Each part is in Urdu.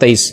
23।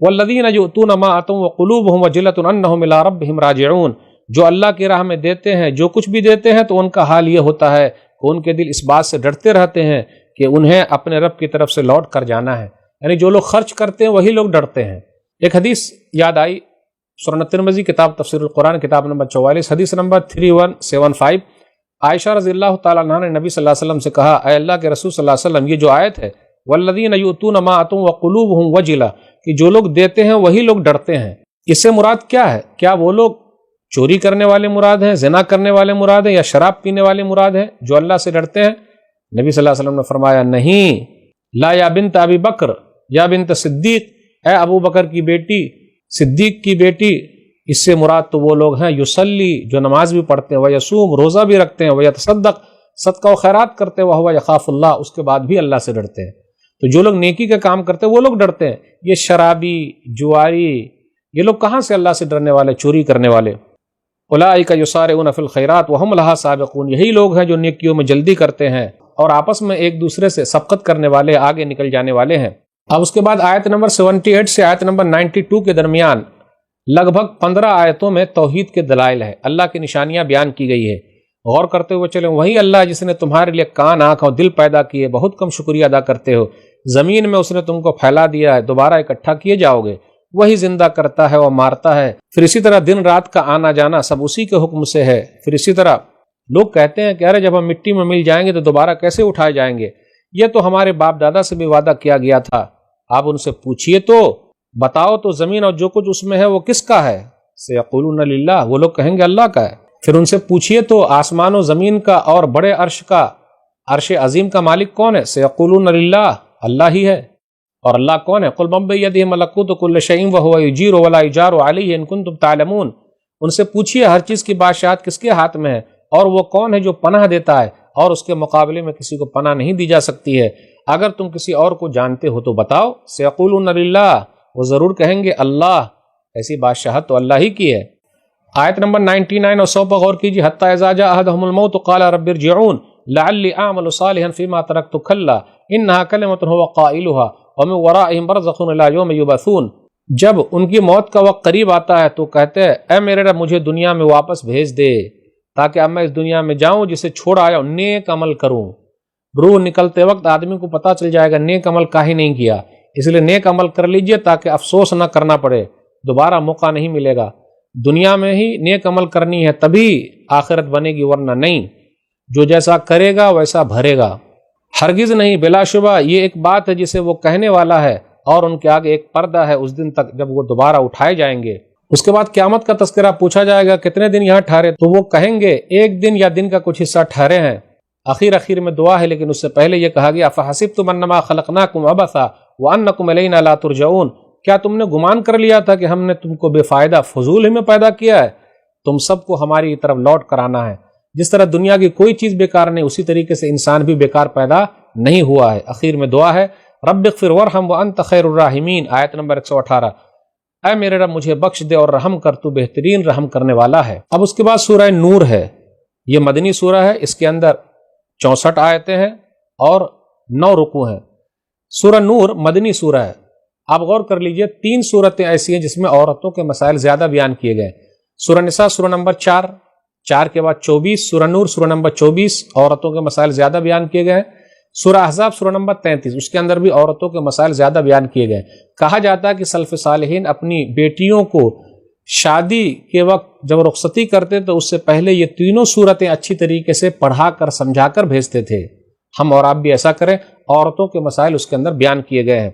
والذین یؤتون ما آتوا وقلوبهم وجلۃ انہم الی ربہم راجعون، جو اللہ کی راہ میں دیتے ہیں، جو کچھ بھی دیتے ہیں، تو ان کا حال یہ ہوتا ہے کہ ان کے دل اس بات سے ڈرتے رہتے ہیں کہ انہیں اپنے رب کی طرف سے لوٹ کر جانا ہے، یعنی جو لوگ خرچ کرتے ہیں وہی لوگ ڈرتے ہیں۔ ایک حدیث یاد آئی، سنن ترمذی کتاب تفسیر القرآن کتاب نمبر 44 حدیث نمبر 3175، عائشہ رضی اللہ تعالیٰ عنہا نے نبی صلی اللہ علیہ وسلم سے کہا، اے اللہ کے رسول صلی اللہ علیہ وسلم، یہ جو آیت ہے والذین یؤتون ما آتوا وقلوبهم وجلہ، کہ جو لوگ دیتے ہیں وہی لوگ ڈرتے ہیں، اس سے مراد کیا ہے؟ کیا وہ لوگ چوری کرنے والے مراد ہیں، زنا کرنے والے مراد ہیں، یا شراب پینے والے مراد ہیں جو اللہ سے ڈرتے ہیں؟ نبی صلی اللہ علیہ وسلم نے فرمایا نہیں، لا یا بنت ابی بکر یا بنت صدیق، اے ابو بکر کی بیٹی، صدیق کی بیٹی، اس سے مراد تو وہ لوگ ہیں یصلی، جو نماز بھی پڑھتے ہیں، ویصوم، روزہ بھی رکھتے ہیں، ویتصدق، صدقہ و خیرات کرتے ہیں، وہو یخاف اللہ، اس کے بعد بھی اللہ سے ڈرتے ہیں۔ تو جو لوگ نیکی کا کام کرتے ہیں وہ لوگ ڈرتے ہیں۔ یہ شرابی، جواری، یہ لوگ کہاں سے اللہ سے ڈرنے والے؟ چوری کرنے والے۔ اولئک یسارعون فی الخیرات وہم لہا سابقون، یہی لوگ ہیں جو نیکیوں میں جلدی کرتے ہیں اور آپس میں ایک دوسرے سے سبقت کرنے والے، آگے نکل جانے والے ہیں۔ اب اس کے بعد آیت نمبر 78 سے آیت نمبر 92 کے درمیان لگ بھگ 15 آیتوں میں توحید کے دلائل ہے، اللہ کی نشانیاں بیان کی گئی ہے۔ غور کرتے ہوئے چلیں، وہی اللہ جس نے تمہارے لیے کان، آنکھ اور دل پیدا کیے، بہت کم شکریہ ادا کرتے ہو، زمین میں اس نے تم کو پھیلا دیا ہے، دوبارہ اکٹھا کیے جاؤ گے، وہی زندہ کرتا ہے اور مارتا ہے، پھر اسی طرح دن رات کا آنا جانا سب اسی کے حکم سے ہے۔ پھر اسی طرح لوگ کہتے ہیں کہ ارے جب ہم مٹی میں مل جائیں گے تو دوبارہ کیسے اٹھائے جائیں گے؟ یہ تو ہمارے باپ دادا سے بھی وعدہ کیا گیا تھا۔ آپ ان سے پوچھئے تو، بتاؤ تو زمین اور جو کچھ اس میں ہے وہ کس کا ہے؟ سیقولون للہ، وہ لوگ کہیں گے اللہ کا ہے۔ پھر ان سے پوچھئے تو آسمان و زمین کا اور بڑے عرش کا، عرش عظیم کا مالک کون ہے؟ سیقولون للہ، اللہ ہی ہے۔ اور اللہ کون ہے؟ قل من بیدہ ملکوت کل شیء وہو یجیر ولا یجار علیہ ان کنتم تعلمون، ان سے پوچھئے ہر چیز کی بادشاہت کس کے ہاتھ میں ہے، اور وہ کون ہے جو پناہ دیتا ہے اور اس کے مقابلے میں کسی کو پناہ نہیں دی جا سکتی ہے، اگر تم کسی اور کو جانتے ہو تو بتاؤ۔ سیقولون للہ، وہ ضرور کہیں گے اللہ، ایسی بادشاہت تو اللہ ہی کی ہے۔ آیت نمبر 99 اور 100 پر غور کیجیے، حتی اذا جاء احدهم الموت قال رب ارجعون لعلی اعمل صالحا فیما ترکت کلا انہا کلمۃ هو قائلها ومن ورائهم برزخ الی یوم یبعثون، جب ان کی موت کا وقت قریب آتا ہے تو کہتے ہیں اے میرے رب مجھے دنیا میں واپس بھیج دے تاکہ اب میں اس دنیا میں جاؤں جسے چھوڑ آیا ہوں، نیک عمل کروں۔ روح نکلتے وقت آدمی کو پتہ چل جائے گا نیک عمل کاہی نہیں کیا، اس لیے نیک عمل کر لیجئے تاکہ افسوس نہ کرنا پڑے، دوبارہ موقع نہیں ملے گا۔ دنیا میں ہی نیک عمل کرنی ہے تبھی آخرت بنے گی، ورنہ نہیں۔ جو جیسا کرے گا ویسا بھرے گا، ہرگز نہیں۔ بلا شبہ یہ ایک بات ہے جسے وہ کہنے والا ہے، اور ان کے آگے ایک پردہ ہے اس دن تک جب وہ دوبارہ اٹھائے جائیں گے۔ اس کے بعد قیامت کا تذکرہ پوچھا جائے گا کتنے دن یہاں ٹھہرے، تو وہ کہیں گے ایک دن یا دن کا کچھ حصہ ٹھہرے ہیں۔ آخر میں دعا ہے، لیکن اس سے پہلے یہ کہا گیا فحسبتم انما خلقناکم عبثا وانکم الینا لا ترجعون، کیا تم نے گمان کر لیا تھا کہ ہم نے تم کو بے فائدہ فضول ہی میں پیدا کیا ہے؟ تم سب کو ہماری طرف لوٹ کر آنا ہے۔ جس طرح دنیا کی کوئی چیز بیکار نہیں، اسی طریقے سے انسان بھی بیکار پیدا نہیں ہوا ہے۔ اخیر میں دعا ہے رب اغفر وارحم وانت خیر الراحمین، آیت نمبر 118، اے میرے رب مجھے بخش دے اور رحم کر، تو بہترین رحم کرنے والا ہے۔ اب اس کے بعد سورہ نور ہے، یہ مدنی سورہ ہے، اس کے اندر 64 آیتیں ہیں اور 9 رکوع ہیں۔ سورہ نور مدنی سورہ ہے۔ آپ غور کر لیجئے، 3 سورتیں ایسی ہیں جس میں عورتوں کے مسائل زیادہ بیان کیے گئے۔ سورہ نساء سورہ نمبر 4 کے بعد 24، سورہ نور سورہ نمبر 24، عورتوں کے مسائل زیادہ بیان کیے گئے ہیں۔ سورہ احزاب سورہ نمبر 33، اس کے اندر بھی عورتوں کے مسائل زیادہ بیان کیے گئے۔ کہا جاتا ہے کہ سلف صالحین اپنی بیٹیوں کو شادی کے وقت جب رخصتی کرتے تو اس سے پہلے یہ تینوں صورتیں اچھی طریقے سے پڑھا کر سمجھا کر بھیجتے تھے۔ ہم اور آپ بھی ایسا کریں، عورتوں کے مسائل اس کے اندر بیان کیے گئے ہیں۔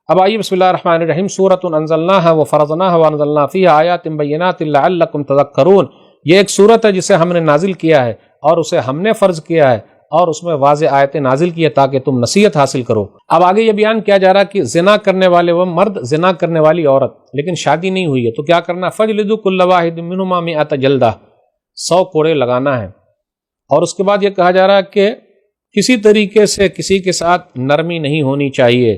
اب آئیے بسم اللہ الرحمن الرحیم، سورۃ انزلناها وفرضناها وانزلنا فیها آیات بینات لعلکم تذکرون، یہ ایک سورت ہے جسے ہم نے نازل کیا ہے اور اسے ہم نے فرض کیا ہے اور اس میں واضح آیتیں نازل کی ہے تاکہ تم نصیحت حاصل کرو۔ اب آگے یہ بیان کیا جا رہا کہ زنا کرنے والے وہ مرد، زنا کرنے والی عورت، لیکن شادی نہیں ہوئی ہے تو کیا کرنا؟ فجلدوا کل واحد منہما 100 جلدہ، 100 کوڑے لگانا ہے۔ اور اس کے بعد یہ کہا جا رہا کہ کسی طریقے سے کسی کے ساتھ نرمی نہیں ہونی چاہیے۔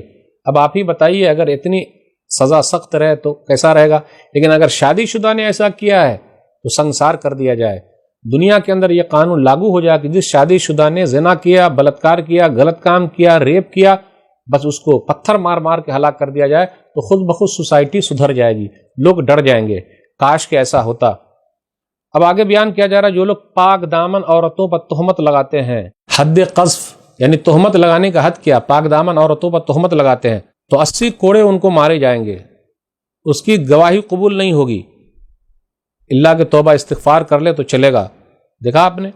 اب آپ ہی بتائیے اگر اتنی سزا سخت رہے تو کیسا رہے گا، لیکن اگر شادی شدہ نے ایسا کیا ہے تو سنسار کر دیا جائے۔ دنیا کے اندر یہ قانون لاگو ہو جائے کہ جس شادی شدہ نے زنا کیا، بلاత్కాر کیا، غلط کام کیا، ریپ کیا، بس اس کو پتھر مار مار کے ہلاک کر دیا جائے تو خود بخود سوسائٹی سدھر جائے گی، لوگ ڈر جائیں گے، کاش کہ ایسا ہوتا۔ اب آگے بیان کیا جا رہا ہے جو لوگ پاک دامن عورتوں پر تہمت لگاتے ہیں، حد قذف یعنی تہمت لگانے کا حد کیا، پاک دامن عورتوں پر تہمت لگاتے ہیں تو 80 کوڑے ان کو مارے جائیں گے، اس کی گواہی قبول نہیں ہوگی، اللہ کے توبہ استغفار کر لے تو چلے گا۔ دیکھا آپ نے،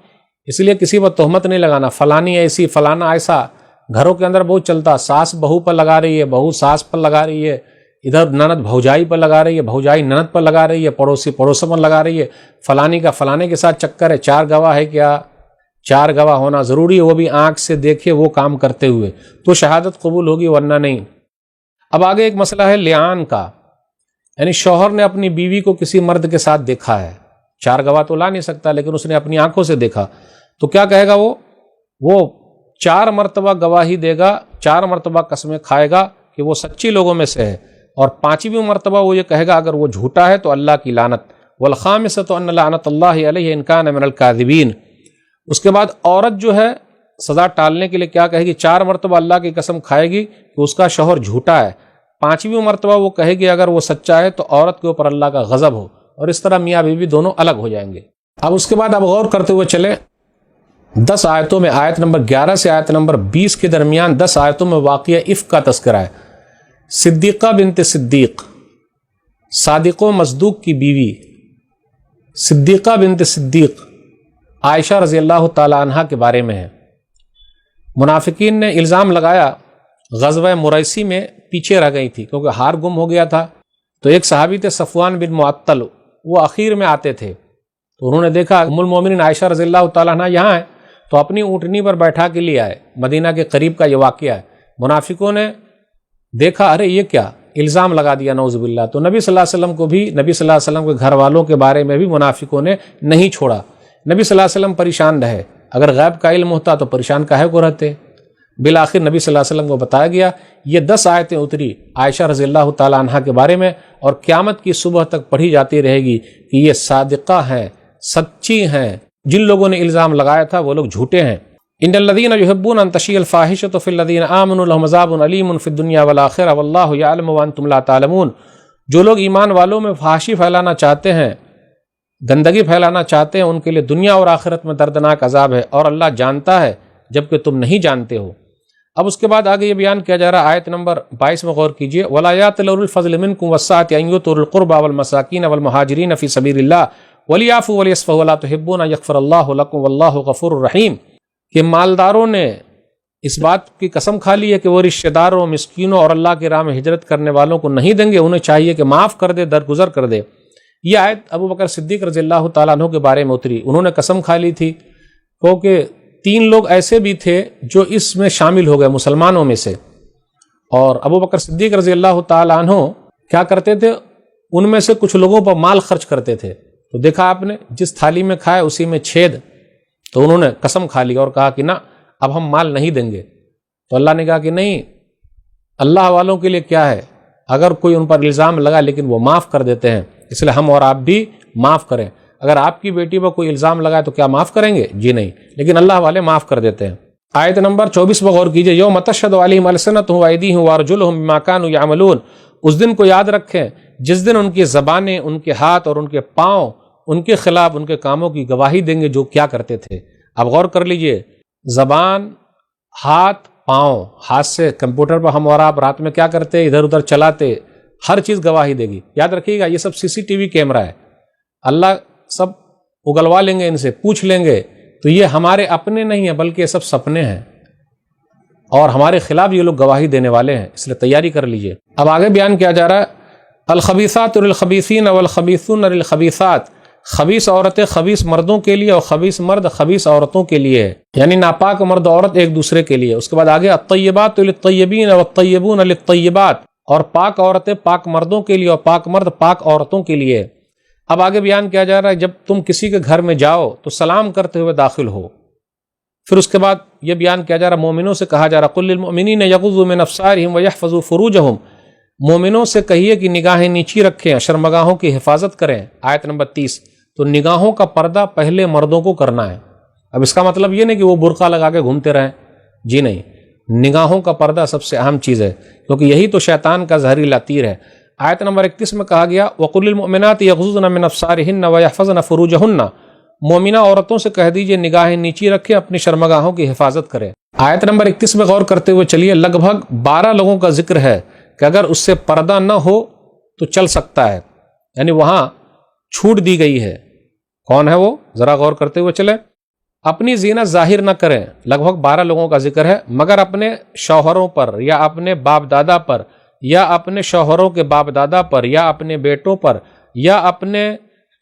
اس لیے کسی پر تہمت نہیں لگانا، فلانی ایسی فلانا ایسا۔ گھروں کے اندر بہت چلتا، ساس بہو پر لگا رہی ہے، بہو ساس پر لگا رہی ہے، ادھر نند بھوجائی پر لگا رہی ہے، بھوجائی نند پر لگا رہی ہے، پڑوسی پڑوسوں پر لگا رہی ہے، فلانی کا فلانے کے ساتھ چکر ہے۔ 4 گواہ ہے کیا؟ 4 گواہ ہونا ضروری ہے، وہ بھی آنکھ سے دیکھے وہ کام کرتے ہوئے تو شہادت قبول ہوگی، ورنہ نہیں۔ اب آگے ایک مسئلہ ہے لعان کا، یعنی شوہر نے اپنی بیوی کو کسی مرد کے ساتھ دیکھا ہے، 4 گواہ تو لا نہیں سکتا لیکن اس نے اپنی آنکھوں سے دیکھا، تو کیا کہے گا وہ 4 مرتبہ گواہی دے گا، 4 مرتبہ قسمیں کھائے گا کہ وہ سچی لوگوں میں سے ہے، اور 5ویں مرتبہ وہ یہ کہے گا اگر وہ جھوٹا ہے تو اللہ کی لعنت، والخامسۃ ان لعنت اللہ علیہ ان کان من الکاذبین۔ اس کے بعد عورت جو ہے سزا ٹالنے کے لیے کیا کہے گی؟ 4 مرتبہ اللہ کی قسم کھائے گی کہ اس کا شوہر جھوٹا ہے، 5ویں مرتبہ وہ کہے گی اگر وہ سچا ہے تو عورت کے اوپر اللہ کا غضب ہو، اور اس طرح میاں بیوی دونوں الگ ہو جائیں گے۔ اب اس کے بعد اب غور کرتے ہوئے چلے 10 آیتوں میں، آیت نمبر 11 سے آیت نمبر 20 کے درمیان 10 آیتوں میں واقعہ افک کا تذکرہ ہے۔ صدیقہ بنت صدیق، صادق و مصدوق کی بیوی صدیقہ بنت صدیق عائشہ رضی اللہ تعالی عنہا کے بارے میں ہے۔ منافقین نے الزام لگایا غزوہ مریسی میں پیچھے رہ گئی تھی کیونکہ ہار گم ہو گیا تھا، تو ایک صحابی تھے صفوان بن معطل، وہ اخیر میں آتے تھے، تو انہوں نے دیکھا ام المومنین عائشہ رضی اللہ تعالی عنہا یہاں ہے، تو اپنی اونٹنی پر بیٹھا کے لیے آئے۔ مدینہ کے قریب کا یہ واقعہ ہے۔ منافقوں نے دیکھا ارے یہ کیا، الزام لگا دیا نعوذ باللہ، تو نبی صلی اللہ علیہ وسلم کو بھی، نبی صلی اللہ علیہ وسلم کے گھر والوں کے بارے میں بھی منافقوں نے نہیں چھوڑا۔ نبی صلی اللہ علیہ وسلم پریشان رہے، اگر غیب کا علم ہوتا تو پریشان کاہے کو رہتے۔ بالآخر نبی صلی اللہ علیہ وسلم کو بتایا گیا، یہ 10 آیتیں اتری عائشہ رضی اللہ تعالی عنہا کے بارے میں، اور قیامت کی صبح تک پڑھی جاتی رہے گی کہ یہ صادقہ ہیں، سچی ہیں، جن لوگوں نے الزام لگایا تھا وہ لوگ جھوٹے ہیں۔ ان الذین یحبون ان تشیع الفاحشۃ فی الذین آمنوا لهم عذاب علیم فی الدنیا والآخرہ واللہ یعلم وانتم لا تعلمون۔ جو لوگ ایمان والوں میں فحاشی پھیلانا چاہتے ہیں، گندگی پھیلانا چاہتے ہیں، ان کے لیے دنیا اور آخرت میں دردناک عذاب ہے، اور اللہ جانتا ہے جبکہ تم نہیں جانتے ہو۔ اب اس کے بعد آگے یہ بیان کیا جا رہا ہے، آیت نمبر 22 میں غور کیجئے، وَلَا يَأْتَلِ أُولُو الْفَضْلِ مِنْكُمْ وَالسَّعَةِ أَنْ يُؤْتُوا أُولِي الْقُرْبَى وَالْمَسَاكِينَ وَالْمُهَاجِرِينَ فِي سَبِيلِ اللَّهِ وَلْيَعْفُوا وَلْيَصْفَحُوا وَلَا تُحِبُّونَ أَن يَغْفِرَ اللَّهُ لَكُمْ وَاللَّهُ غَفُورٌ رَحِيمٌ۔ کہ مالداروں نے اس بات کی قسم کھا لی ہے کہ وہ رشتہ داروں، مسکینوں اور اللہ کی راہ میں ہجرت کرنے والوں کو نہیں دیں گے، انہیں چاہیے کہ معاف کر دے، درگزر کر دے۔ یہ آیت ابو بکر صدیق رضی اللہ تعالیٰ عنہ کے بارے میں اتری، انہوں نے قسم کھا لی تھی کیونکہ 3 لوگ ایسے بھی تھے جو اس میں شامل ہو گئے مسلمانوں میں سے، اور ابو بکر صدیق رضی اللہ تعالیٰ عنہ کیا کرتے تھے، ان میں سے کچھ لوگوں پر مال خرچ کرتے تھے، تو دیکھا آپ نے جس تھالی میں کھائے اسی میں چھید، تو انہوں نے قسم کھا لی اور کہا کہ نہ اب ہم مال نہیں دیں گے، تو اللہ نے کہا کہ نہیں، اللہ والوں کے لیے کیا ہے، اگر کوئی ان پر الزام لگا لیکن وہ معاف کر دیتے ہیں، اس لیے ہم اور آپ بھی معاف کریں۔ اگر آپ کی بیٹی پر کوئی الزام لگائے تو کیا معاف کریں گے؟ جی نہیں، لیکن اللہ والے معاف کر دیتے ہیں۔ آیت نمبر 24 پر غور کیجئے، یوم تشہد علیہم السنتہم وایدیہم وارجلہم بما کانوا یعملون۔ اس دن کو یاد رکھیں جس دن ان کی زبانیں، ان کے ہاتھ اور ان کے پاؤں ان کے خلاف ان کے کاموں کی گواہی دیں گے جو کیا کرتے تھے۔ اب غور کر لیجئے، زبان، ہاتھ، پاؤں، ہاتھ سے کمپیوٹر پر ہم اور آپ رات میں کیا کرتے، ادھر ادھر چلاتے، ہر چیز گواہی دے گی۔ یاد رکھیے گا یہ سب CCTV کیمرہ ہے، اللہ سب اگلوا لیں گے، ان سے پوچھ لیں گے، تو یہ ہمارے اپنے نہیں ہیں بلکہ یہ سب سپنے ہیں، اور ہمارے خلاف یہ لوگ گواہی دینے والے ہیں، اس لیے تیاری کر لیجئے۔ اب آگے بیان کیا جا رہا ہے، الخبیثات للخبیثین والخبیثون للخبیثات۔ خبیث عورتیں خبیث مردوں کے لیے اور خبیث مرد خبیث عورتوں کے لیے ہے، یعنی ناپاک مرد عورت ایک دوسرے کے لیے۔ اس کے بعد آگے الطیبات للطیبین والطیبون للطیبات، اور پاک عورتیں پاک مردوں کے لیے اور پاک مرد پاک عورتوں کے لیے۔ اب آگے بیان کیا جا رہا ہے، جب تم کسی کے گھر میں جاؤ تو سلام کرتے ہوئے داخل ہو۔ پھر اس کے بعد یہ بیان کیا جا رہا ہے، مومنوں سے کہا جا رہا قل للمؤمنین یغضوا من ابصارہم ویحفظوا فروجہم۔ مومنوں سے کہیے کہ نگاہیں نیچی رکھیں، شرمگاہوں کی حفاظت کریں۔ آیت نمبر 30۔ تو نگاہوں کا پردہ پہلے مردوں کو کرنا ہے۔ اب اس کا مطلب یہ نہیں کہ وہ برقع لگا کے گھومتے رہیں، جی نہیں، نگاہوں کا پردہ سب سے اہم چیز ہے، کیونکہ یہی تو شیطان کا زہریلا تیر ہے۔ آیت نمبر 31 میں کہا گیا وَقُلِ الْمُؤْمِنَاتِ يَغْضُضْنَ مِنْ أَبْصَارِهِنَّ وَيَحْفَظْنَ فُرُوجَهُنَّ، مومنہ عورتوں سے کہہ دیجئے نگاہیں نیچی رکھے، اپنی شرمگاہوں کی حفاظت کرے۔ آیت نمبر 31 میں غور کرتے ہوئے چلیے، لگ بھگ 12 لوگوں کا ذکر ہے کہ اگر اس سے پردہ نہ ہو تو چل سکتا ہے، یعنی وہاں چھوٹ دی گئی ہے۔ کون ہے وہ؟ ذرا غور کرتے ہوئے چلیں۔ اپنی زینت ظاہر نہ کریں، لگ بھگ 12 لوگوں کا ذکر ہے، مگر اپنے شوہروں پر یا اپنے باپ دادا پر یا اپنے شوہروں کے باپ دادا پر یا اپنے بیٹوں پر یا اپنے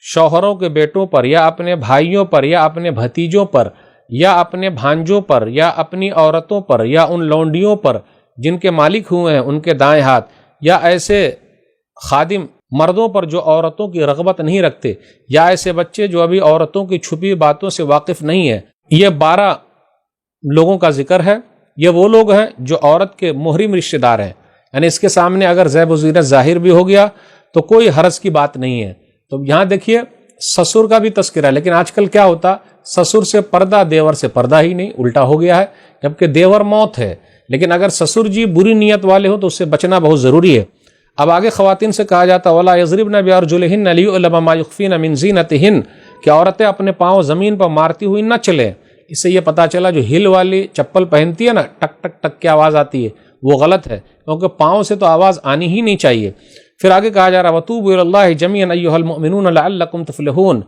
شوہروں کے بیٹوں پر یا اپنے بھائیوں پر یا اپنے بھتیجوں پر یا اپنے بھانجوں پر یا اپنی عورتوں پر یا ان لونڈیوں پر جن کے مالک ہوئے ہیں ان کے دائیں ہاتھ، یا ایسے خادم مردوں پر جو عورتوں کی رغبت نہیں رکھتے، یا ایسے بچے جو ابھی عورتوں کی چھپی باتوں سے واقف نہیں ہیں۔ یہ 12 لوگوں کا ذکر ہے۔ یہ وہ لوگ ہیں جو عورت کے محرم رشتہ دار ہیں، یعنی اس کے سامنے اگر زیب و زینت ظاہر بھی ہو گیا تو کوئی حرج کی بات نہیں ہے۔ تو یہاں دیکھیے سسر کا بھی تذکرہ ہے، لیکن آج کل کیا ہوتا، سسر سے پردہ، دیور سے پردہ ہی نہیں، الٹا ہو گیا ہے، جبکہ دیور موت ہے۔ لیکن اگر سسر جی بری نیت والے ہو تو اس سے بچنا بہت ضروری ہے۔ اب آگے خواتین سے کہا جاتا وَلَا يَضْرِبْنَ بِأَرْجُلِهِنَّ لِيُعْلَمَ مَا يُخْفِينَ مِنْ زِينَتِهِنَّ، کہ عورتیں اپنے پاؤں زمین پر مارتی ہوئی نہ چلیں۔ اس سے یہ پتہ چلا جو ہل والی چپل پہنتی ہے نا، ٹک ٹک ٹک کی آواز آتی ہے، وہ غلط ہے، کیونکہ پاؤں سے تو آواز آنی ہی نہیں چاہیے۔ پھر آگے کہا جا رہا وَتُوبُوا إِلَى اللَّهِ جَمِيعًا أَيُّهَا الْمُؤْمِنُونَ لَعَلَّكُمْ تُفْلِحُونَ،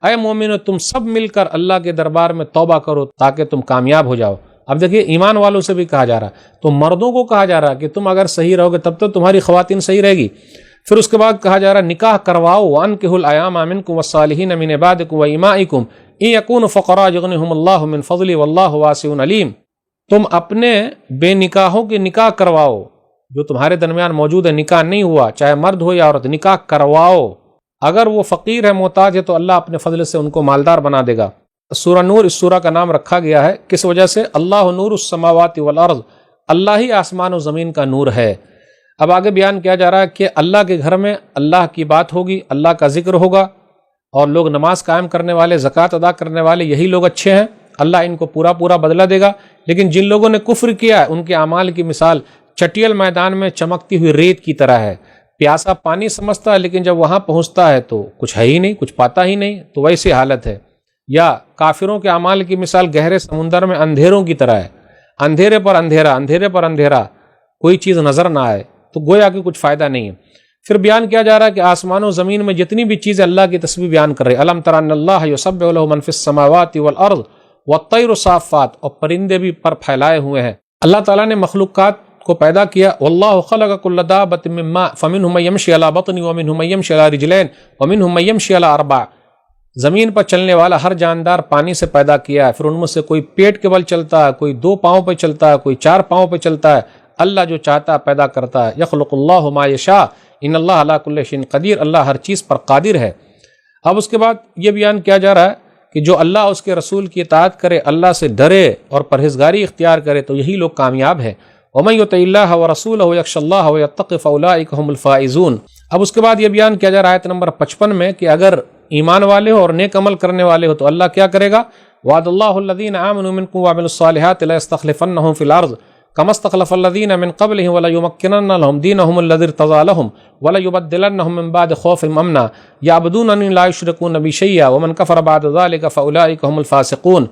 اے مومنو تم سب مل کر اللہ کے دربار میں توبہ کرو تاکہ تم کامیاب ہو جاؤ۔ اب دیکھیے ایمان والوں سے بھی کہا جا رہا، تو مردوں کو کہا جا رہا کہ تم اگر صحیح رہو گے تب تو تمہاری خواتین صحیح رہے گی۔ پھر اس کے بعد کہا جا رہا نکاح کرواؤ، وَأَنكِحُوا الْأَيَامَ مِنكُمْ وَالصَّالِحِينَ مِنْ عِبَادِكُمْ وَإِمَائِكُمْ إِنْ يَكُونُوا فُقَرَاءَ يُغْنِهُمُ اللَّهُ مِنْ فَضْلِهِ وَاللَّهُ وَاسِعٌ عَلِيمٌ، تم اپنے بے نکاحوں کی نکاح کرواؤ، جو تمہارے درمیان موجود ہے نکاح نہیں ہوا، چاہے مرد ہو یا عورت، نکاح کرواؤ۔ اگر وہ فقیر ہے، محتاج ہے، تو اللہ اپنے فضل سے ان کو مالدار بنا دے گا۔ سورہ نور اس سورہ کا نام رکھا گیا ہے، کس وجہ سے؟ اللہ نور السماوات والارض، اللہ ہی آسمان و زمین کا نور ہے۔ اب آگے بیان کیا جا رہا ہے کہ اللہ کے گھر میں اللہ کی بات ہوگی، اللہ کا ذکر ہوگا، اور لوگ نماز قائم کرنے والے، زکوٰۃ ادا کرنے والے، یہی لوگ اچھے ہیں، اللہ ان کو پورا پورا بدلہ دے گا۔ لیکن جن لوگوں نے کفر کیا ہے ان کے اعمال کی مثال چٹیل میدان میں چمکتی ہوئی ریت کی طرح ہے۔ پیاسا پانی سمجھتا ہے لیکن جب وہاں پہنچتا ہے تو کچھ ہے ہی نہیں، کچھ پاتا ہی نہیں، تو ویسی حالت ہے۔ یا کافروں کے اعمال کی مثال گہرے سمندر میں اندھیروں کی طرح ہے، اندھیرے پر اندھیرا، اندھیرے پر اندھیرا، کوئی چیز نظر نہ آئے تو گویا کہ کچھ فائدہ نہیں ہے۔ پھر بیان کیا جا رہا ہے کہ آسمان و زمین میں جتنی بھی چیزیں اللہ کی تسبیح بیان کر رہے ہیں، الم تر ان اللہ یسبح لہ من فی السماوات والارض والطیر صافات، اور پرندے بھی پر پھیلائے ہوئے ہیں۔ اللہ تعالیٰ نے مخلوقات کو پیدا کیا، واللہ خلق کل دابۃ من ماء فمنہم من یمشی علی بطن ومنہم من یمشی علی رجلین ومنہم من یمشی علی اربع، زمین پر چلنے والا ہر جاندار پانی سے پیدا کیا ہے، پھر ان میں سے کوئی پیٹ کے بل چلتا ہے، کوئی 2 پاؤں پہ چلتا ہے، کوئی 4 پاؤں پہ چلتا ہے۔ اللہ جو چاہتا ہے پیدا کرتا ہے، یخلق اللہ ما یشاء ان اللہ علی کل شیء قدیر، اللہ ہر چیز پر قادر ہے۔ اب اس کے بعد یہ بیان کیا جا رہا ہے کہ جو اللہ اس کے رسول کی اطاعت کرے، اللہ سے ڈرے اور پرہیزگاری اختیار کرے تو یہی لوگ کامیاب ہیں۔ ومن یطع اللہ ورسولہ ویخشى اللہ ویتق فاولئک هم الفائزون۔ اب اس کے بعد یہ بیان کیا جا رہا ہے آیت نمبر 55 میں کہ اگر ایمان والے ہو اور نیک عمل کرنے والے ہو تو اللہ کیا کرے گا؟ وعد اللہ الذین آمنوا منکم وعملوا الصالحات لیستخلفنہم فی الارض کما استخلف الذین من قبلہم وليمکنن لهم دینہم الذی ارتضی لهم وليبدلنہم من بعد خوفہم امنا یعبدوننی لا یشرکون بی شیئا ومن کفر بعد ذلک فاولئک هم الفاسقون۔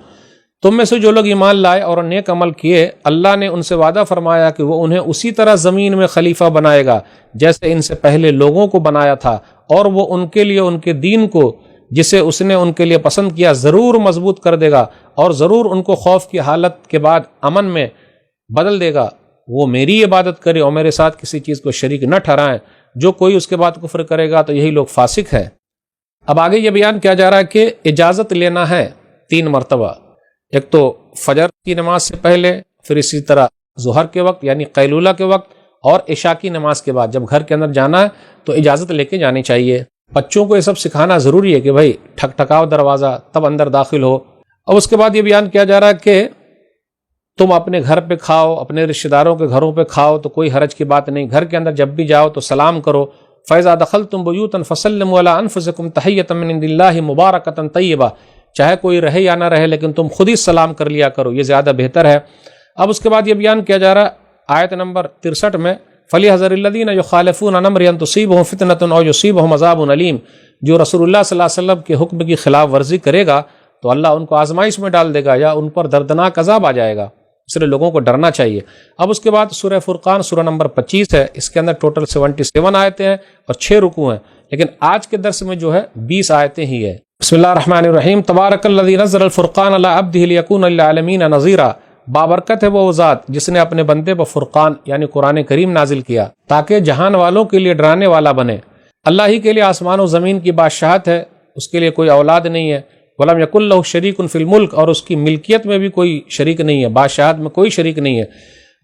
تم میں سے جو لوگ ایمان لائے اور نیک عمل کیے، اللہ نے ان سے وعدہ فرمایا کہ وہ انہیں اسی طرح زمین میں خلیفہ بنائے گا جیسے ان سے پہلے لوگوں کو بنایا تھا، اور وہ ان کے لیے ان کے دین کو جسے اس نے ان کے لیے پسند کیا ضرور مضبوط کر دے گا، اور ضرور ان کو خوف کی حالت کے بعد امن میں بدل دے گا۔ وہ میری عبادت کرے اور میرے ساتھ کسی چیز کو شریک نہ ٹھہرائیں، جو کوئی اس کے بعد کفر کرے گا تو یہی لوگ فاسق ہے۔ اب آگے یہ بیان کیا جا رہا ہے کہ اجازت لینا ہے 3 مرتبہ، ایک تو فجر کی نماز سے پہلے، پھر اسی طرح ظہر کے وقت یعنی قیلولہ کے وقت، اور عشاء کی نماز کے بعد۔ جب گھر کے اندر جانا ہے تو اجازت لے کے جانی چاہیے۔ بچوں کو یہ سب سکھانا ضروری ہے کہ بھائی ٹھک ٹھکاؤ دروازہ تب اندر داخل ہو۔ اور اس کے بعد یہ بیان کیا جا رہا ہے کہ تم اپنے گھر پہ کھاؤ، اپنے رشتہ داروں کے گھروں پہ کھاؤ تو کوئی حرج کی بات نہیں، گھر کے اندر جب بھی جاؤ تو سلام کرو۔ فَإِذَا دَخَلْتُمْ بُيُوتًا فَسَلِّمُوا عَلَىٰ أَنفُسِكُمْ تَحِيَّةً مِّنْ عِندِ اللَّهِ مُبَارَكَةً طَيِّبَةً، چاہے کوئی رہے یا نہ رہے لیکن تم خود ہی سلام کر لیا کرو، یہ زیادہ بہتر ہے۔ اب اس کے بعد یہ بیان کیا جا رہا آیت نمبر 63 میں فَلْيَحْذَرِ الَّذِينَ يُخَالِفُونَ عَنْ أَمْرِهِ أَن تُصِيبَهُمْ فِتْنَةٌ أَوْ يُصِيبَهُم عَذَابٌ أَلِيمٌ، جو رسول اللہ صلی اللہ علیہ وسلم کے حکم کی خلاف ورزی کرے گا تو اللہ ان کو آزمائش میں ڈال دے گا یا ان پر دردناک عذاب آ جائے گا، اس لیے لوگوں کو ڈرنا چاہیے۔ اب اس کے بعد سورہ فرقان سورہ نمبر 25 ہے، اس کے اندر ٹوٹل 77 آیتیں ہیں اور 6 رکوع ہیں، لیکن آج کے درس میں جو ہے 20 آیتیں ہی ہے۔ بسم اللہ الرحمن الرحیم، تبارک الذی نزل الفرقان علی عبدہ لیکون للعالمین نذیرا، بابرکت ہے وہ ذات جس نے اپنے بندے پر فرقان یعنی قرآن کریم نازل کیا تاکہ جہان والوں کے لیے ڈرانے والا بنے۔ اللہ ہی کے لیے آسمان و زمین کی بادشاہت ہے، اس کے لیے کوئی اولاد نہیں ہے، وَلَمْ يَكُنْ لَهُ شَرِيكٌ فِي الْمُلْكِ، اور اس کی ملکیت میں بھی کوئی شریک نہیں ہے، بادشاہت میں کوئی شریک نہیں ہے۔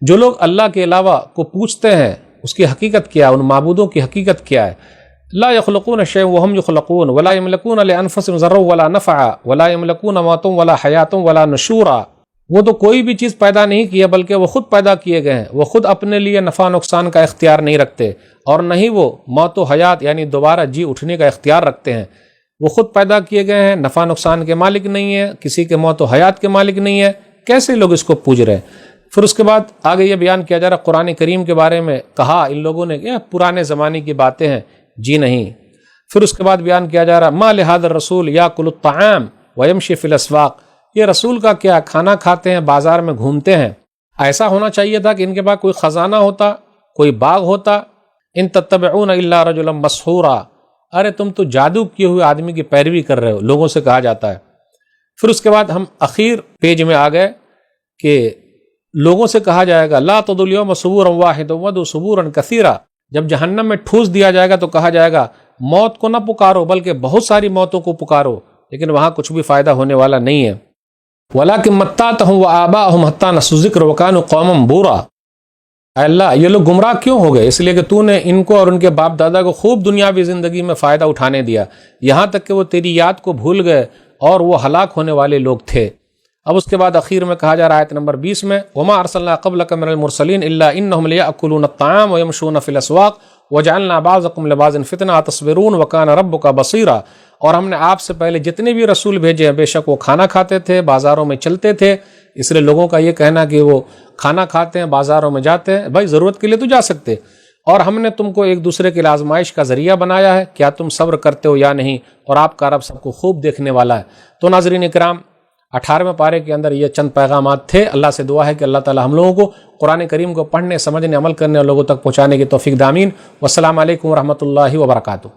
جو لوگ اللہ کے علاوہ کو پوچھتے ہیں اس کی حقیقت کیا ہے، ان معبودوں کی حقیقت کیا ہے؟ لا يخلقون شيئا وهم يخلقون ولا يملكون لانفسهم ضرا ولا نفعا ولا يملكون موتا ولا حیاتا ولا نشورا، وہ تو کوئی بھی چیز پیدا نہیں کی ہے بلکہ وہ خود پیدا کیے گئے ہیں، وہ خود اپنے لیے نفع نقصان کا اختیار نہیں رکھتے اور نہ ہی وہ موت و حیات یعنی دوبارہ جی اٹھنے کا اختیار رکھتے ہیں۔ وہ خود پیدا کیے گئے ہیں، نفع نقصان کے مالک نہیں ہیں، کسی کے موت و حیات کے مالک نہیں ہے، کیسے لوگ اس کو پوج رہے ہیں؟ پھر اس کے بعد آگے یہ بیان کیا جا رہا قرآن کریم کے بارے میں، کہا ان لوگوں نے کہ پرانے زمانے کی باتیں ہیں، جی نہیں۔ پھر اس کے بعد بیان کیا جا رہا ما لہذا الرسول یاکل الطعام ویمشی فی الاسواق، یہ رسول کا کیا کھانا کھاتے ہیں، بازار میں گھومتے ہیں۔ ایسا ہونا چاہیے تھا کہ ان کے پاس کوئی خزانہ ہوتا، کوئی باغ ہوتا۔ ان تتبعون الا رجلا مسحورا، ارے تم تو جادو کیے ہوئے آدمی کی پیروی کر رہے ہو، لوگوں سے کہا جاتا ہے۔ پھر اس کے بعد ہم اخیر پیج میں آ گئے کہ لوگوں سے کہا جائے گا لا تدعوا اليوم صبورا واحدا وادعوا صبورا کثیرا، جب جہنم میں ٹھوس دیا جائے گا تو کہا جائے گا موت کو نہ پکارو بلکہ بہت ساری موتوں کو پکارو، لیکن وہاں کچھ بھی فائدہ ہونے والا نہیں ہے۔ وَلَكِن مَتَّعْتَهُمْ وَآبَاءَهُمْ حَتَّىٰ نَسُوا الذِّكْرَ وَكَانُوا قَوْمًا بُورًا، اے اللہ یہ لوگ گمراہ کیوں ہو گئے؟ اس لیے کہ تو نے ان کو اور ان کے باپ دادا کو خوب دنیاوی زندگی میں فائدہ اٹھانے دیا، یہاں تک کہ وہ تیری یاد کو بھول گئے اور وہ ہلاک ہونے والے لوگ تھے۔ اب اس کے بعد اخیر میں کہا جا رہا ہے آیت نمبر 20 میں وَمَا أَرْسَلْنَا قَبْلَكَ مِنَ الْمُرْسَلِينَ إِلَّا إِنَّهُمْ لَيَأْكُلُونَ الطَّعَامَ وَيَمْشُونَ فِي الْأَسْوَاقِ وَجَعَلْنَا بَعْضَكُمْ لِبَعْضٍ فِتْنَةً أَتَصْبِرُونَ وَكَانَ رَبُّكَ بَصِيرًا، اور ہم نے آپ سے پہلے جتنے بھی رسول بھیجے ہیں بے شک وہ کھانا کھاتے تھے، بازاروں میں چلتے تھے، اس لیے لوگوں کا یہ کہنا کہ وہ کھانا کھاتے ہیں بازاروں میں جاتے ہیں، بھائی ضرورت کے لیے تو جا سکتے، اور ہم نے تم کو ایک دوسرے کے آزمائش کا ذریعہ بنایا ہے، کیا تم صبر کرتے ہو یا نہیں، اور آپ کا رب سب کو خوب دیکھنے والا ہے۔ تو ناظرین اکرام 18ویں پارے کے اندر یہ چند پیغامات تھے۔ اللہ سے دعا ہے کہ اللہ تعالی ہم لوگوں کو قرآن کریم کو پڑھنے، سمجھنے، عمل کرنے اور لوگوں تک پہنچانے کی توفیق دے، آمین۔ والسلام علیکم ورحمۃ اللہ وبرکاتہ۔